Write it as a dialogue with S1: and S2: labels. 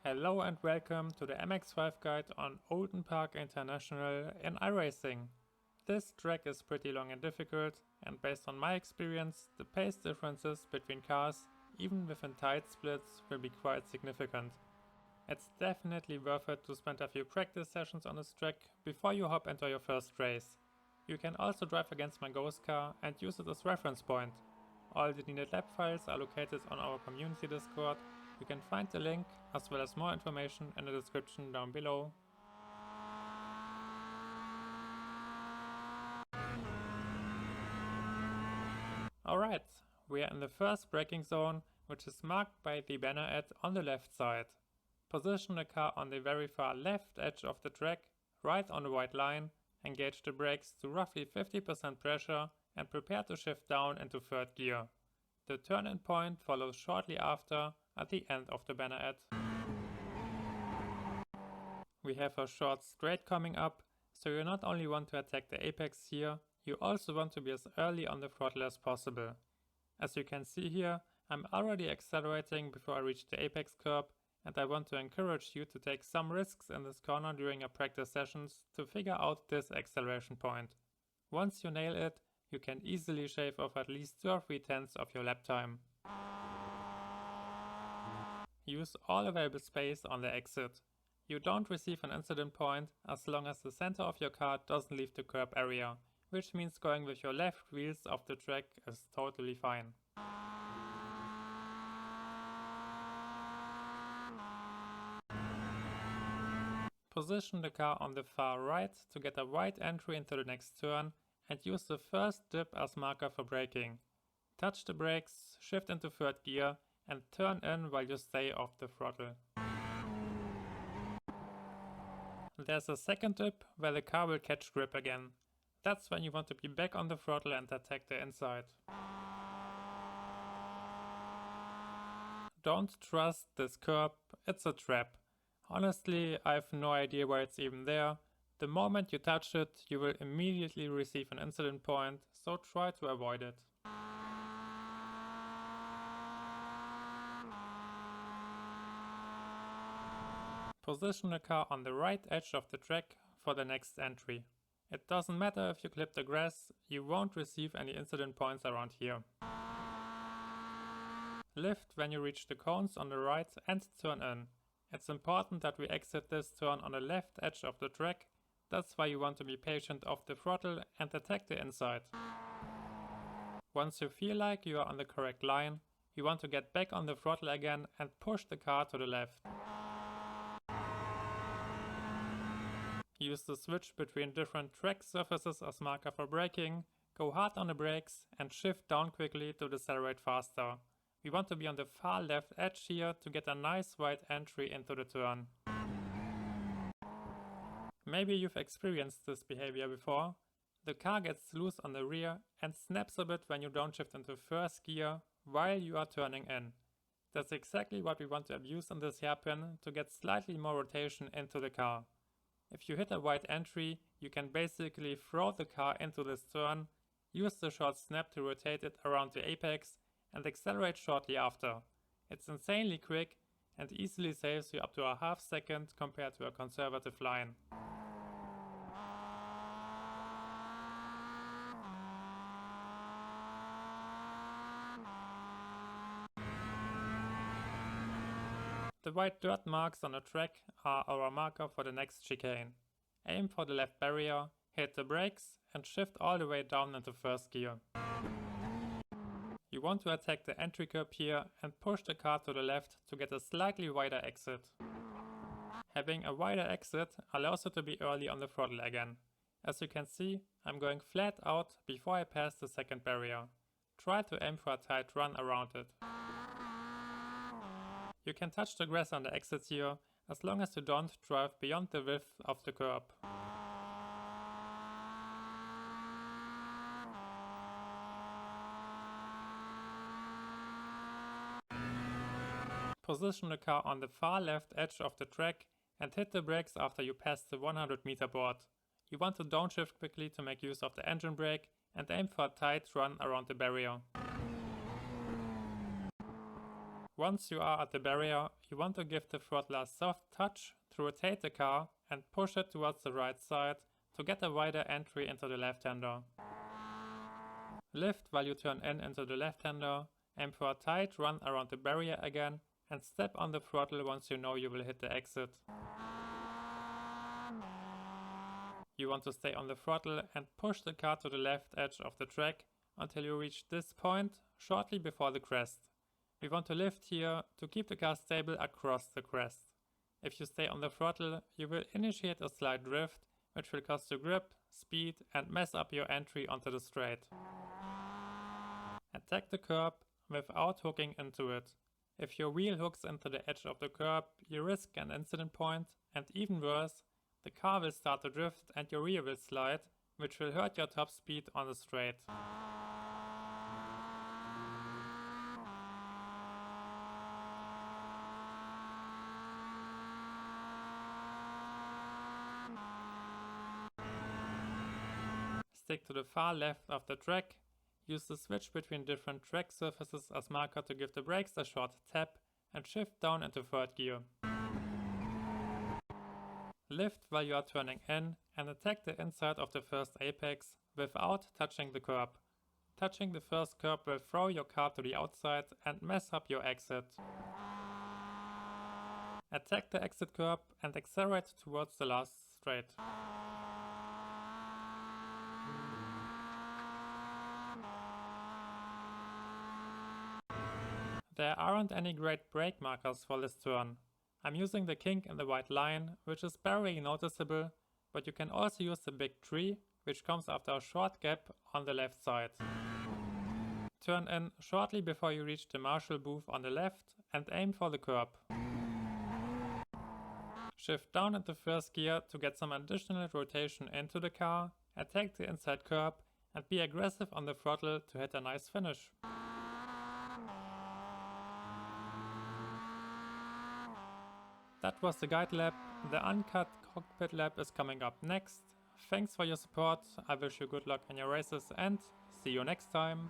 S1: Hello and welcome to the MX5 guide on Oulton Park International in iRacing. This track is pretty long and difficult, and based on my experience, the pace differences between cars, even within tight splits, will be quite significant. It's definitely worth it to spend a few practice sessions on this track before you hop into your first race. You can also drive against my ghost car and use it as reference point. All the needed lap files are located on our community Discord. You can find the link as well as more information in the description down below. Alright, we are in the first braking zone, which is marked by the banner ad on the left side. Position the car on the very far left edge of the track, right on the white line, engage the brakes to roughly 50% pressure and prepare to shift down into third gear. The turn-in point follows shortly after, at the end of the banner ad. We have a short straight coming up, so you not only want to attack the apex here, you also want to be as early on the throttle as possible. As you can see here, I'm already accelerating before I reach the apex curb, and I want to encourage you to take some risks in this corner during your practice sessions to figure out this acceleration point. Once you nail it, you can easily shave off at least 2 or 3 tenths of your lap time. Use all available space on the exit. You don't receive an incident point as long as the center of your car doesn't leave the curb area, which means going with your left wheels off the track is totally fine. Position the car on the far right to get a wide entry into the next turn and use the first dip as marker for braking. Touch the brakes, shift into third gear and turn in while you stay off the throttle. There's a second dip where the car will catch grip again. That's when you want to be back on the throttle and attack the inside. Don't trust this curb, it's a trap. Honestly, I have no idea why it's even there. The moment you touch it, you will immediately receive an incident point, so try to avoid it. Position the car on the right edge of the track for the next entry. It doesn't matter if you clip the grass, you won't receive any incident points around here. Lift when you reach the cones on the right and turn in. It's important that we exit this turn on the left edge of the track, that's why you want to be patient off the throttle and attack the inside. Once you feel like you are on the correct line, you want to get back on the throttle again and push the car to the left. Use the switch between different track surfaces as marker for braking, go hard on the brakes and shift down quickly to decelerate faster. We want to be on the far left edge here to get a nice wide entry into the turn. Maybe you've experienced this behavior before. The car gets loose on the rear and snaps a bit when you don't shift into first gear while you are turning in. That's exactly what we want to abuse in this hairpin to get slightly more rotation into the car. If you hit a wide entry, you can basically throw the car into this turn, use the short snap to rotate it around the apex and accelerate shortly after. It's insanely quick and easily saves you up to a half second compared to a conservative line. The white dirt marks on the track are our marker for the next chicane. Aim for the left barrier, hit the brakes and shift all the way down into first gear. You want to attack the entry curb here and push the car to the left to get a slightly wider exit. Having a wider exit allows you to be early on the throttle again. As you can see, I'm going flat out before I pass the second barrier. Try to aim for a tight run around it. You can touch the grass on the exits here, as long as you don't drive beyond the width of the curb. Position the car on the far left edge of the track and hit the brakes after you pass the 100 meter board. You want to downshift quickly to make use of the engine brake and aim for a tight run around the barrier. Once you are at the barrier, you want to give the throttle a soft touch to rotate the car and push it towards the right side to get a wider entry into the left-hander. Lift while you turn in into the left-hander, aim for a tight run around the barrier again and step on the throttle once you know you will hit the exit. You want to stay on the throttle and push the car to the left edge of the track until you reach this point shortly before the crest. We want to lift here to keep the car stable across the crest. If you stay on the throttle, you will initiate a slight drift, which will cost you grip, speed and mess up your entry onto the straight. Attack the curb without hooking into it. If your wheel hooks into the edge of the curb, you risk an incident point, and even worse, the car will start to drift and your rear will slide, which will hurt your top speed on the straight. Stick to the far left of the track. Use the switch between different track surfaces as marker to give the brakes a short tap and shift down into third gear. Lift while you are turning in and attack the inside of the first apex without touching the curb. Touching the first curb will throw your car to the outside and mess up your exit. Attack the exit curb and accelerate towards the last straight. There aren't any great brake markers for this turn. I'm using the kink in the white line, which is barely noticeable, but you can also use the big tree, which comes after a short gap on the left side. Turn in shortly before you reach the marshal booth on the left and aim for the curb. Shift down into first gear to get some additional rotation into the car, attack the inside curb and be aggressive on the throttle to hit a nice finish. That was the guide lap. The uncut cockpit lap is coming up next. Thanks for your support, I wish you good luck in your races and see you next time.